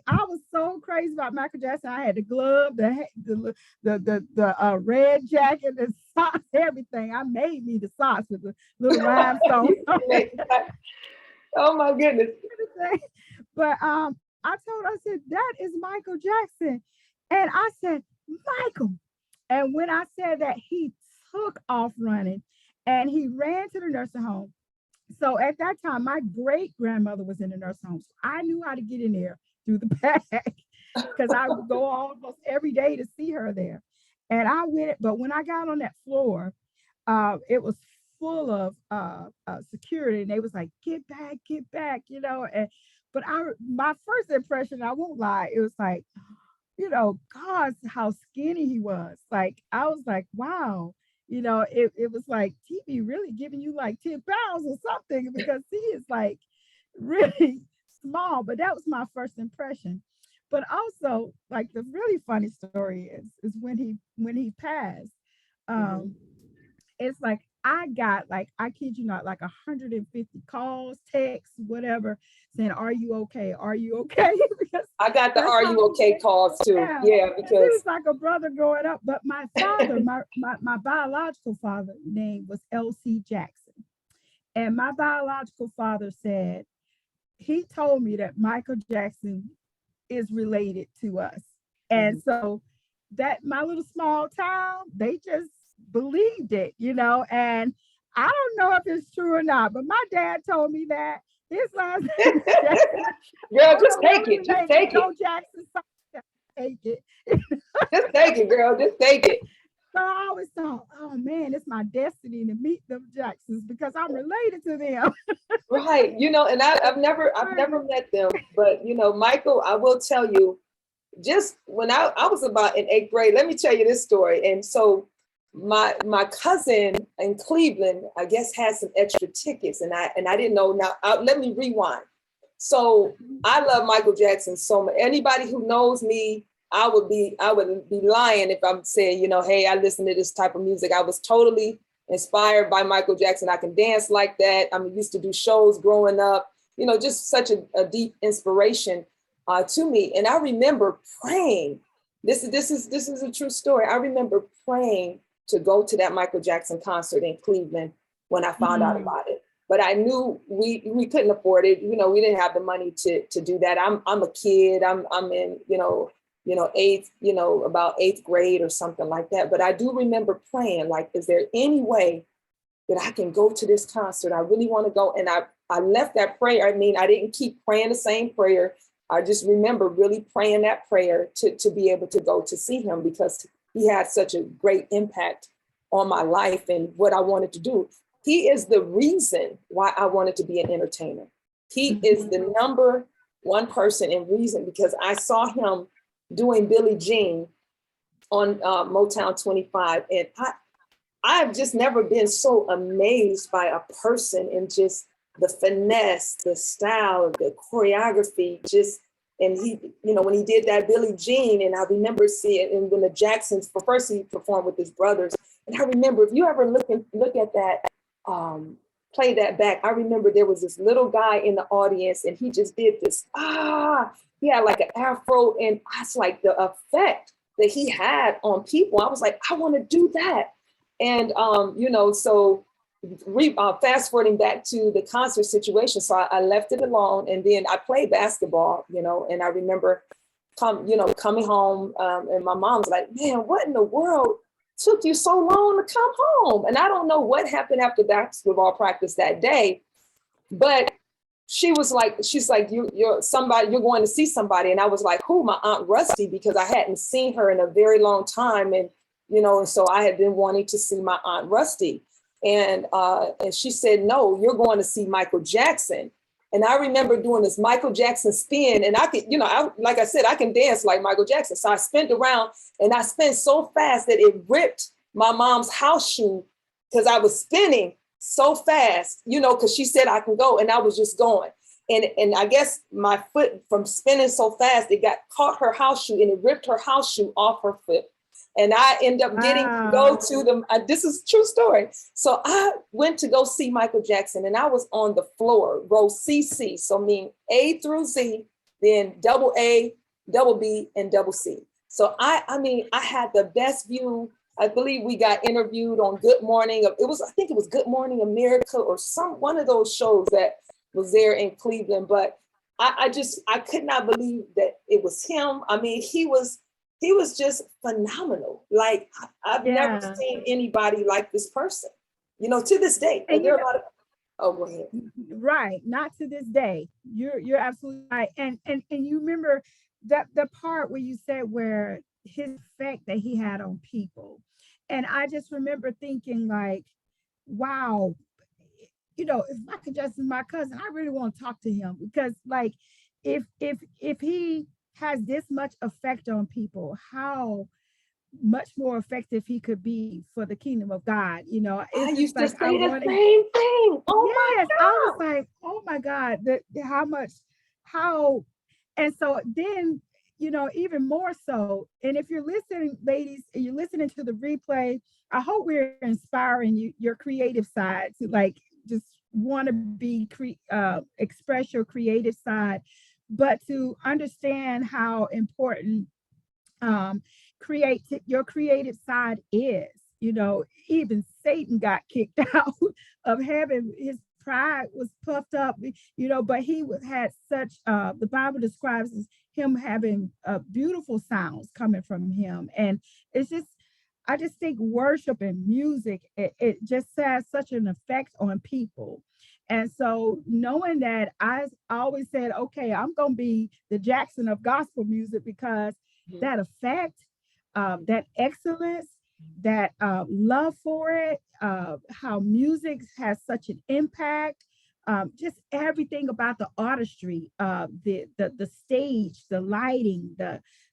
I was so crazy about Michael Jackson. I had the glove, the red jacket, the socks, everything. I made me the socks with the little rhinestone. Oh my goodness. But I said, that is Michael Jackson. And I said, Michael. And when I said that, he took off running, and he ran to the nursing home. So at that time, my great grandmother was in the nursing home. So I knew how to get in there through the back, because I would go almost every day to see her there. And I went, but when I got on that floor, it was full of security, and they was like, get back, but my first impression, I won't lie, it was like, God, how skinny he was. Like, I was like, wow. It was like TV really giving you like 10 pounds or something, because he is like really small. But that was my first impression. But also, like, the really funny story is when he passed, it's like I got like, I kid you not, like 150 calls, texts, whatever, saying, "Are you okay? Are you okay?" Because I got the that's "Are how, you okay" calls too. yeah. Yeah, And he was because like a brother growing up. But my father, my biological father name was L.C. Jackson. And my biological father said, he told me that Michael Jackson is related to us. And so that my little small town, they just believed it, and I don't know if it's true or not, but my dad told me that his last name is Jackson. I girl, don't just know take what it. Just related to take it. Joe Jackson. So take it. Just take it, girl. Just take it. So I always thought, oh man, it's my destiny to meet them Jacksons because I'm related to them. Right. And I've never met them, but Michael, I will tell you, just when I was about in 8th grade, let me tell you this story. And so my cousin in Cleveland, I guess, had some extra tickets, and I didn't know. Now let me rewind. So I love Michael Jackson so much. Anybody who knows me, I would be lying if I'm saying, hey, I listen to this type of music. I was totally inspired by Michael Jackson. I can dance like that. I used to do shows growing up, just such a deep inspiration to me. And I remember praying. This is a true story. I remember praying to go to that Michael Jackson concert in Cleveland when I found out about it. But I knew we couldn't afford it. We didn't have the money to do that. I'm a kid. I'm in eighth, about 8th grade or something like that. But I do remember praying, like, is there any way that I can go to this concert? I really want to go. And I left that prayer. I didn't keep praying the same prayer. I just remember really praying that prayer to be able to go to see him, because he had such a great impact on my life and what I wanted to do. He is the reason why I wanted to be an entertainer. He is the number one person and reason, because I saw him doing Billie Jean on Motown 25. And I've just never been so amazed by a person, and just the finesse, the style, the choreography, and he, when he did that Billie Jean, and I remember seeing, and when the Jacksons, for first he performed with his brothers. And I remember, if you ever look at that, play that back, I remember there was this little guy in the audience, and he just did this, he had like an afro, and I was like, the effect that he had on people, I was like, I want to do that. And, so fast forwarding back to the concert situation. So I left it alone, and then I played basketball, and I remember coming home, and my mom's like, man, what in the world took you so long to come home? And I don't know what happened after basketball practice that day, but she's like, you're somebody, you're going to see somebody. And I was like, who? My Aunt Rusty, because I hadn't seen her in a very long time. And, and so I had been wanting to see my Aunt Rusty. And she said, no, you're going to see Michael Jackson. And I remember doing this Michael Jackson spin, and I could, like I said, I can dance like Michael Jackson. So I spun around, and I spun so fast that it ripped my mom's house shoe, because I was spinning so fast, because she said I can go, and I was just going. And I guess my foot, from spinning so fast, it got caught her house shoe, and it ripped her house shoe off her foot. And I end up getting to go to them. This is a true story. So I went to go see Michael Jackson, and I was on the floor, row CC. So mean A through Z, then double A, double B, and double C. So I had the best view. I believe we got interviewed on Good Morning. I think it was Good Morning America, or one of those shows that was there in Cleveland. But I could not believe that it was him. He was just phenomenal. Like, I've never seen anybody like this person, to this day. And there are a lot of, go ahead. Right. Not to this day. You're absolutely right. And you remember that the part where you said where his effect that he had on people. And I just remember thinking, like, wow, if Michael Jackson's my cousin, I really want to talk to him, because, like, if he has this much effect on people, how much more effective he could be for the kingdom of God. I used to say the same thing. Oh my God. I was like, oh my God, how. And so then, even more so. And if you're listening, ladies, you're listening to the replay, I hope we're inspiring you, your creative side, to like just want to express your creative side, but to understand how important your creative side is. Even Satan got kicked out of heaven. His pride was puffed up, but had such, the Bible describes as him having beautiful sounds coming from him. And it's just, I just think worship and music, it just has such an effect on people. And so knowing that, I always said, okay, I'm going to be the Jackson of gospel music, because that effect, that excellence, that love for it, how music has such an impact, just everything about the artistry, the stage, the lighting,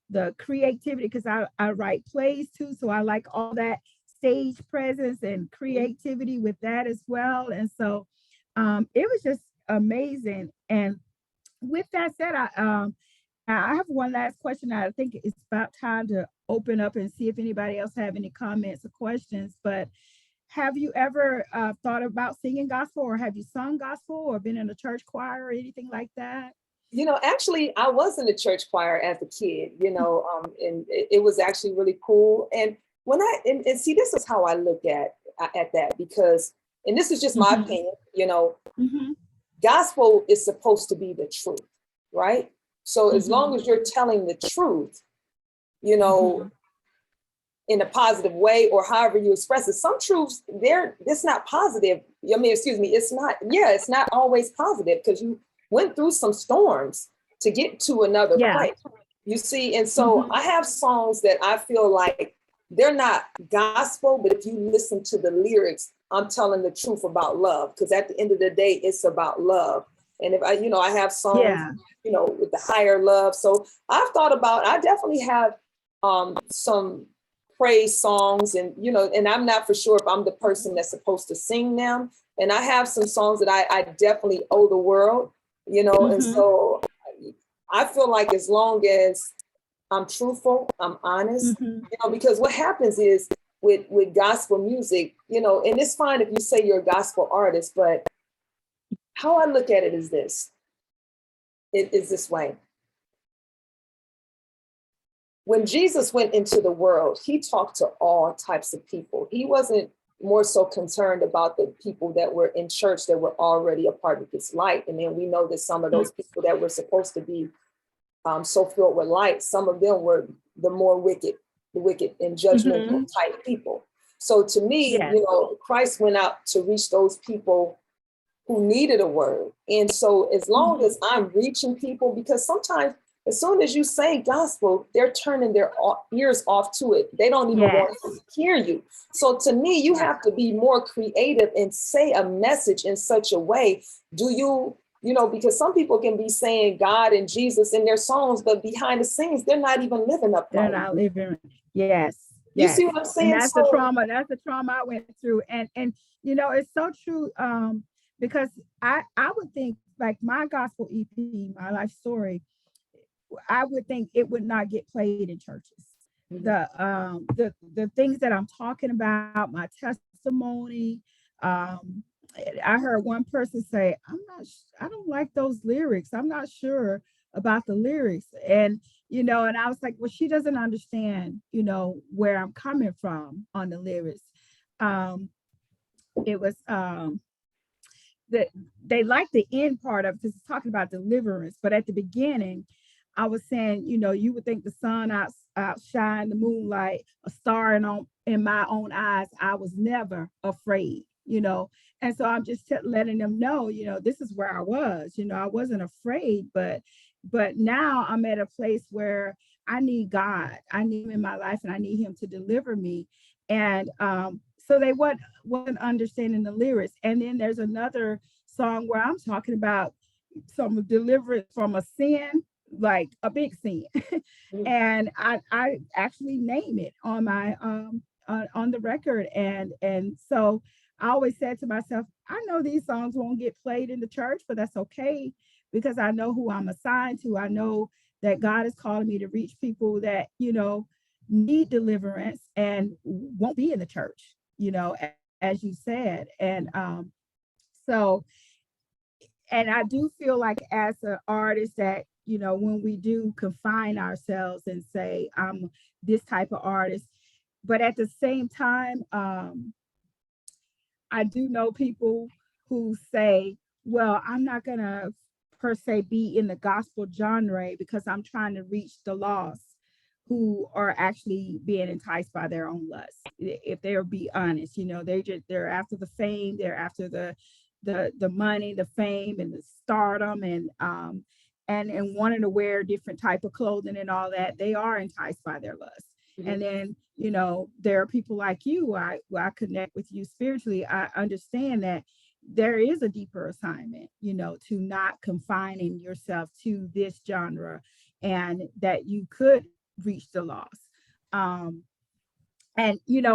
the creativity, because I write plays too, so I like all that stage presence and creativity with that as well. And so it was just amazing. And with that said, I have one last question. I think it's about time to open up and see if anybody else have any comments or questions. But have you ever thought about singing gospel, or have you sung gospel, or been in a church choir or anything like that? Actually, I was in the church choir as a kid, and it was actually really cool. And when and see, this is how I look at that, because, and this is just my opinion, gospel is supposed to be the truth, right? So as long as you're telling the truth, in a positive way, or however you express it, some truths it's not positive. It's not always positive, because you went through some storms to get to another place. You see, and so I have songs that I feel like they're not gospel, but if you listen to the lyrics, I'm telling the truth about love, because at the end of the day, it's about love. And if I have songs, with the higher love. So I definitely have some praise songs, and and I'm not for sure if I'm the person that's supposed to sing them. And I have some songs that I definitely owe the world, and so I feel like as long as I'm truthful, I'm honest, because what happens is with gospel music, and it's fine if you say you're a gospel artist, but how I look at it is this. It is this way. When Jesus went into the world, he talked to all types of people. He wasn't more so concerned about the people that were in church that were already a part of his light. And then we know that some of those people that were supposed to be so filled with light, some of them were the wicked and judgmental type people. So to me, Christ went out to reach those people who needed a word. And so as long as I'm reaching people, because sometimes as soon as you say gospel, they're turning their ears off to it. They don't even want to hear you. So to me, you have to be more creative and say a message in such a way. Because some people can be saying God and Jesus in their songs, but behind the scenes, they're not even living up. They're not living. Yes. You see what I'm saying? And that's the trauma. That's the trauma I went through. And it's so true. Because I would think, like, my gospel EP, my life story, I would think it would not get played in churches. The things that I'm talking about, my testimony, I heard one person say, I don't like those lyrics. I'm not sure about the lyrics. And and I was like, well, she doesn't understand, where I'm coming from on the lyrics. It was that they like the end part of it, because it's talking about deliverance. But at the beginning, I was saying, you would think the sun outshine the moonlight, a star in my own eyes. I was never afraid, And so I'm just letting them know, this is where I was. I wasn't afraid, but now I'm at a place where I need God. I need him in my life, and I need him to deliver me. And so they wasn't understanding the lyrics. And then there's another song where I'm talking about some deliverance from a sin, like a big sin. And I actually name it on my on the record. And so I always said to myself, I know these songs won't get played in the church, but that's okay, because I know who I'm assigned to. I know that God is calling me to reach people that, need deliverance and won't be in the church, as you said. So, and I do feel like as an artist that, when we do confine ourselves and say, I'm this type of artist, but at the same time, I do know people who say, well, I'm not going to per se be in the gospel genre because I'm trying to reach the lost who are actually being enticed by their own lust. If they'll be honest, they're after the fame, they're after the money, the fame and the stardom and wanting to wear different type of clothing and all that. They are enticed by their lust. Mm-hmm. And then, there are people like you, I connect with you spiritually. I understand that there is a deeper assignment, to not confining yourself to this genre, and that you could reach the lost. And,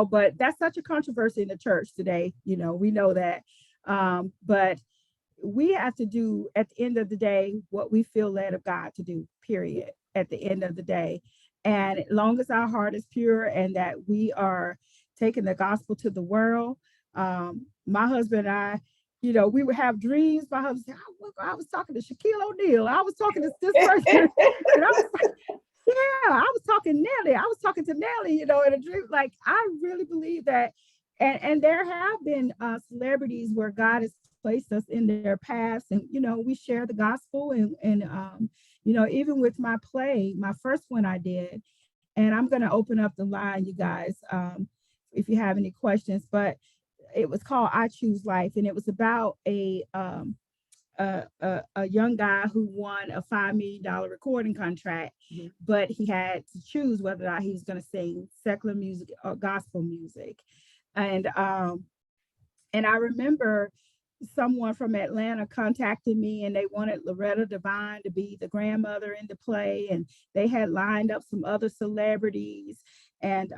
but that's such a controversy in the church today. We know that. But we have to do at the end of the day what we feel led of God to do, period, at the end of the day. And as long as our heart is pure and that we are taking the gospel to the world, my husband and I, we would have dreams. My husband said, I was talking to Shaquille O'Neal. I was talking to this person. And I was like, yeah, I was talking Nelly. I was talking to Nelly, in a dream. Like, I really believe that. And there have been celebrities where God has placed us in their past, and we share the gospel, and even with my play, my first one I did, and I'm going to open up the line, you guys, if you have any questions. But it was called I Choose Life, and it was about a young guy who won a $5 million recording contract, mm-hmm. but he had to choose whether or not he was going to sing secular music or gospel music. And I remember someone from Atlanta contacted me, and they wanted Loretta Devine to be the grandmother in the play, and they had lined up some other celebrities, and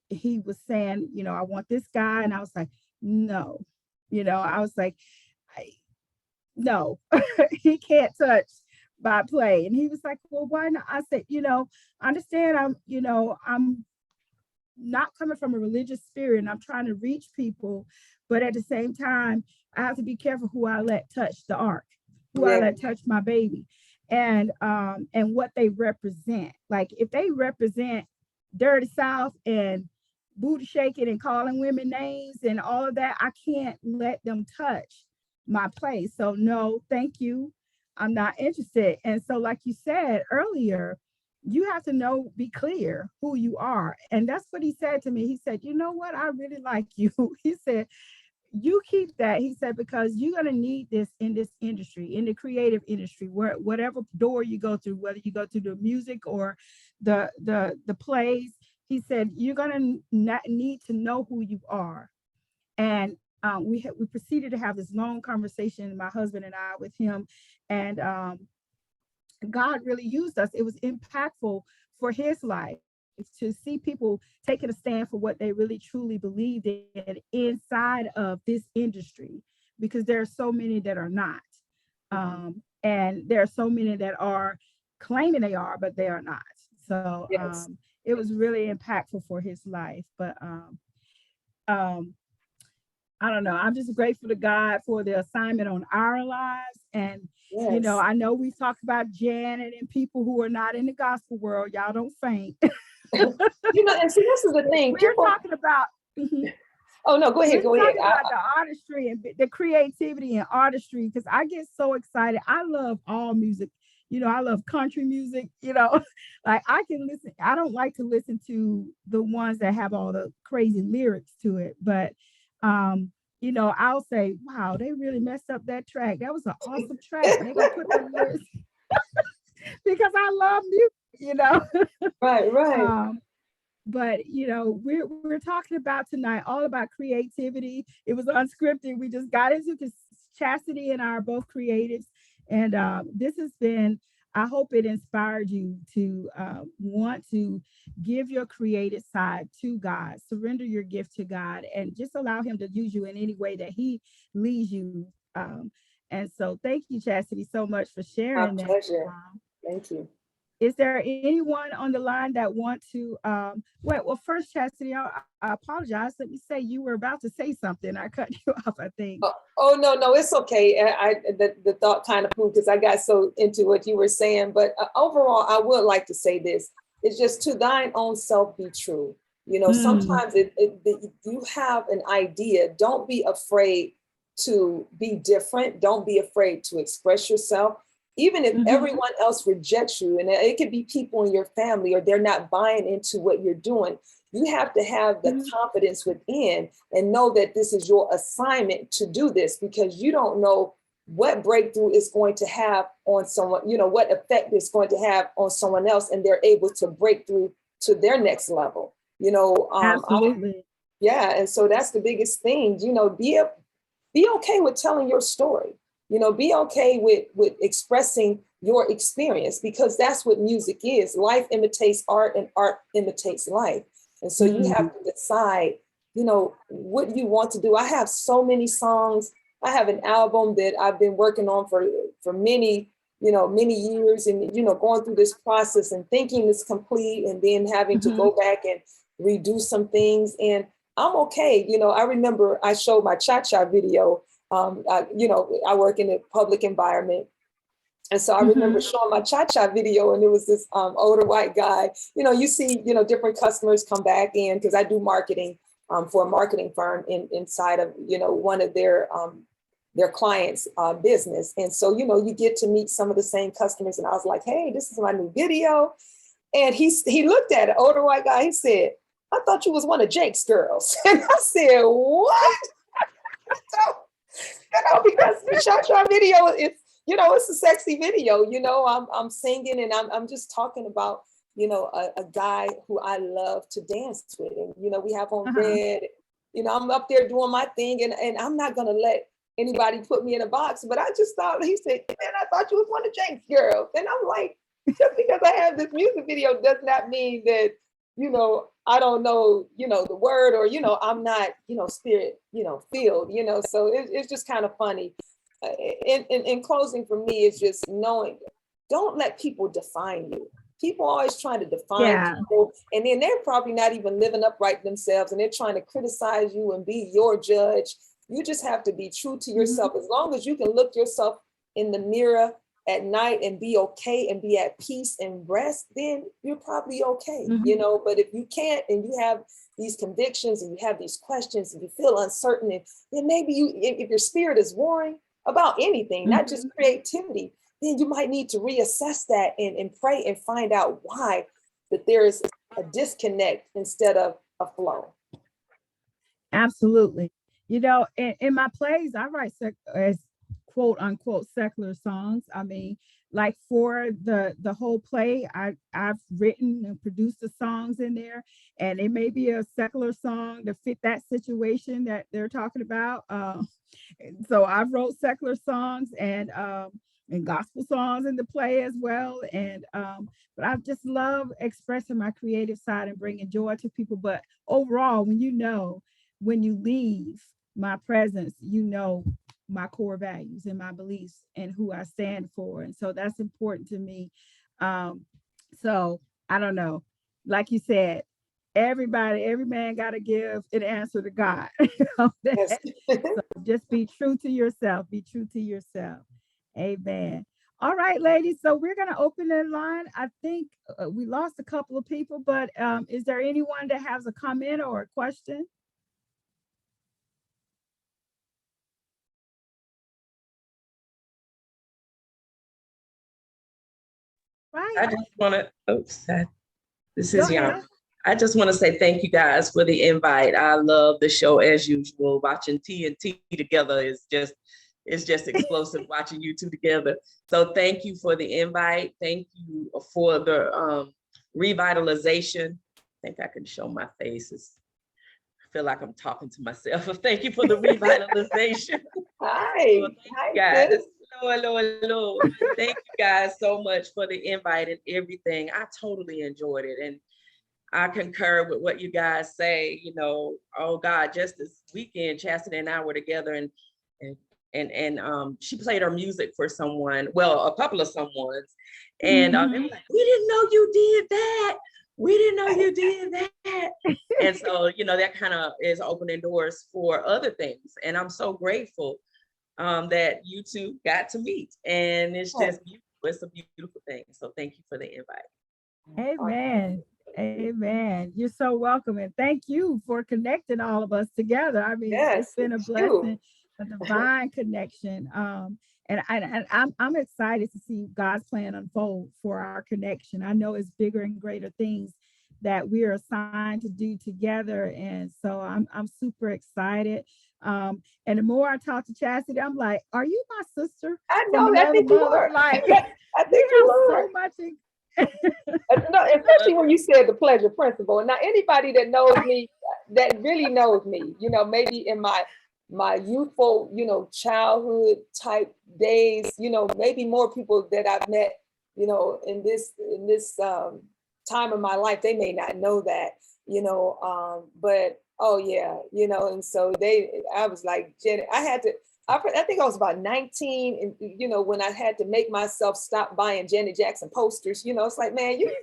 he was saying, I want this guy, and I was like, no, I was like, no, he can't touch my play. And he was like, well, why not? I said, I understand I'm not coming from a religious spirit, and I'm trying to reach people, but at the same time, I have to be careful who I let touch the ark, who I let touch my baby, and what they represent. Like, if they represent dirty South and booty shaking and calling women names and all of that, I can't let them touch my place. So no, thank you. I'm not interested. And so, like you said earlier, you have to be clear who you are. And that's what he said to me. He said, you know what? I really like you. He said, you keep that. He said, because you're going to need this in this industry, in the creative industry, where whatever door you go through, whether you go through the music or the plays, he said, you're going to need to know who you are. And we proceeded to have this long conversation, my husband and I, with him. And God really used us. It was impactful for his life to see people taking a stand for what they really truly believed in inside of this industry, because there are so many that are not. And there are so many that are claiming they are, but they are not. So yes. It was really impactful for his life. But I don't know. I'm just grateful to God for the assignment on our lives. And, yes. I know we've talked about Janet and people who are not in the gospel world. Y'all don't faint. And see, this is the thing. We're talking about. Oh, no, go ahead. Go ahead. About the artistry and the creativity and artistry, because I get so excited. I love all music. I love country music, like I can listen. I don't like to listen to the ones that have all the crazy lyrics to it, but I'll say, wow, they really messed up that track. That was an awesome track. They gonna put the lyrics because I love music, Right. But we're talking about tonight all about creativity. It was unscripted. We just got into because Chastity and I are both creatives, and this has been. I hope it inspired you to want to give your creative side to God, surrender your gift to God, and just allow him to use you in any way that he leads you. And so thank you, Chastity, so much for sharing My that. pleasure. Thank you. Is there anyone on the line that want to, well, first, Chastity, I apologize. Let me say you were about to say something. I cut you off, I think. Oh, no, it's okay. The thought kind of moved because I got so into what you were saying. But overall, I would like to say this. It's just to thine own self be true. You know, sometimes you have an idea. Don't be afraid to be different. Don't be afraid to express yourself. Even if everyone else rejects you, and it could be people in your family or they're not buying into what you're doing, you have to have the confidence within and know that this is your assignment to do this, because you don't know what breakthrough is going to have on someone, you know, what effect it's going to have on someone else, and they're able to break through to their next level. You know, Absolutely. yeah. And so that's the biggest thing, you know, be okay with telling your story. You know, be okay with expressing your experience, because that's what music is. Life imitates art and art imitates life. And so you have to decide, you know, what you want to do. I have so many songs. I have an album that I've been working on for many, you know, many years, and, you know, going through this process and thinking it's complete and then having to go back and redo some things. And I'm okay. You know, I remember I showed my cha-cha video. You know, I work in a public environment. And so I remember showing my cha-cha video, and it was this older white guy. You know, you see, you know, different customers come back in, because I do marketing for a marketing firm inside of, you know, one of their clients' business. And so, you know, you get to meet some of the same customers. And I was like, hey, this is my new video. And he looked at it, older white guy. He said, I thought you was one of Jake's girls. And I said, what? So, you know, because the cha-cha video, it's, you know, it's a sexy video. You know, I'm singing, and I'm just talking about, you know, a guy who I love to dance with. And, you know, we have on red, you know, I'm up there doing my thing, and I'm not going to let anybody put me in a box. But I just thought, he said, and I thought you was one of Jake's girls. And I'm like, just because I have this music video does not mean that, you know, I don't know, you know, the word, or, you know, I'm not, you know, spirit, you know, filled, you know. So it's just kind of funny. In closing, for me, is just knowing, don't let people define you. People always trying to define people, and then they're probably not even living upright themselves, and they're trying to criticize you and be your judge. You just have to be true to yourself. As long as you can look yourself in the mirror at night and be okay and be at peace and rest, then you're probably okay, you know. But if you can't, and you have these convictions and you have these questions and you feel uncertain, and then maybe if your spirit is warring about anything, not just creativity, then you might need to reassess that and pray and find out why that there is a disconnect instead of a flow. Absolutely. You know, in my plays, I write as quote unquote secular songs. I mean, like for the whole play, I've written and produced the songs in there, and it may be a secular song to fit that situation that they're talking about. So I wrote secular songs and gospel songs in the play as well. And but I just love expressing my creative side and bringing joy to people. But overall, when you leave my presence, you know my core values and my beliefs and who I stand for. And so that's important to me. So I don't know, like you said, every man got to give an answer to God. Yes. So just be true to yourself. Be true to yourself. Amen. All right, ladies. So we're going to open the line. I think we lost a couple of people, but is there anyone that has a comment or a question? Right. I just want to, this is Young. I just want to say thank you guys for the invite. I love the show as usual. Watching TNT together is just, it's just explosive watching you two together. So thank you for the invite. Thank you for the revitalization. I think I can show my faces. I feel like I'm talking to myself. Thank you for the revitalization. Hi. So hi, guys. Hello. Thank you guys so much for the invite and everything. I totally enjoyed it. And I concur with what you guys say, you know, oh God, just this weekend, Chastity and I were together and she played her music for someone, well, a couple of someones, and they were like, we didn't know you did that. We didn't know you did that. And so, you know, that kind of is opening doors for other things. And I'm so grateful that you two got to meet. And it's just beautiful. It's a beautiful thing. So thank you for the invite. Amen. Amen. You're so welcome. And thank you for connecting all of us together. I mean, it's been a blessing, a divine connection. And I'm excited to see God's plan unfold for our connection. I know it's bigger and greater things that we are assigned to do together. And so I'm super excited. And the more I talk to Chastity, I'm like, are you my sister? I know, I think you are. Like, I think you are. So much no, especially when you said the pleasure principle. Now, anybody that knows me, that really knows me, you know, maybe in my youthful, you know, childhood type days, you know, maybe more people that I've met, you know, in this time of my life, they may not know that, you know, but oh yeah, you know, and so I was like, Janet, I think I was about 19, and you know, when I had to make myself stop buying Janet Jackson posters, you know, it's like, man, you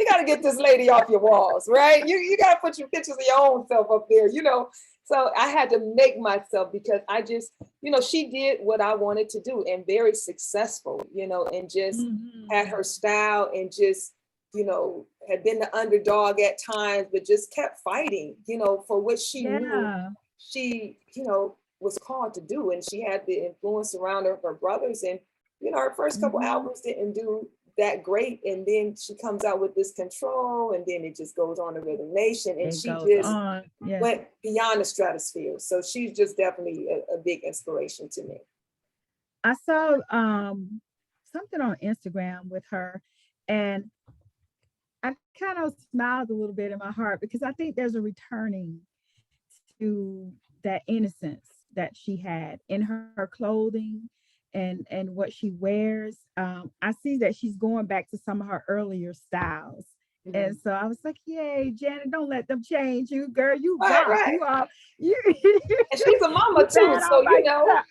got to get this lady off your walls, right? You got to put your pictures of your own self up there, you know. So I had to make myself, because I just, you know, she did what I wanted to do, and very successful, you know, and just had her style, and just, you know, had been the underdog at times, but just kept fighting, you know, for what she knew she, you know, was called to do. And she had the influence around her brothers, and you know, her first couple albums didn't do that great, and then she comes out with this Control, and then it just goes on to Rhythm Nation, and she just went beyond the stratosphere. So she's just definitely a big inspiration to me. I saw something on Instagram with her, and I kind of smiled a little bit in my heart, because I think there's a returning to that innocence that she had in her clothing and what she wears. I see that she's going back to some of her earlier styles. And so I was like, yay, Janet, don't let them change you, girl. You rock. Right. You are. And she's a mama too, so you know.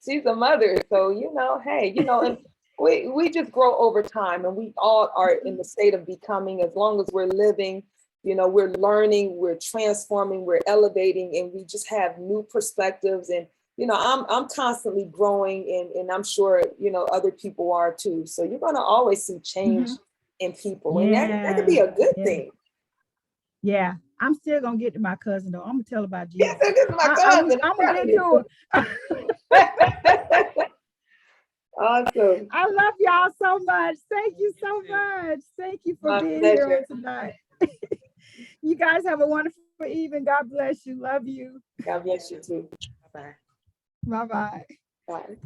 She's a mother, so you know, hey, you know, and we just grow over time, and we all are in the state of becoming. As long as we're living, you know, we're learning, we're transforming, we're elevating, and we just have new perspectives. And you know, I'm constantly growing, and I'm sure, you know, other people are too. So you're going to always see change in people, and that could be a good thing. Yeah, I'm still gonna get to my cousin though. I'm gonna tell about Jesus. Yes, this is my cousin. I'm gonna get to it. Awesome. I love y'all so much. Thank you so much. Thank you for being here tonight. You guys have a wonderful evening. God bless you. Love you. God bless you too. Bye-bye. Bye-bye. Bye.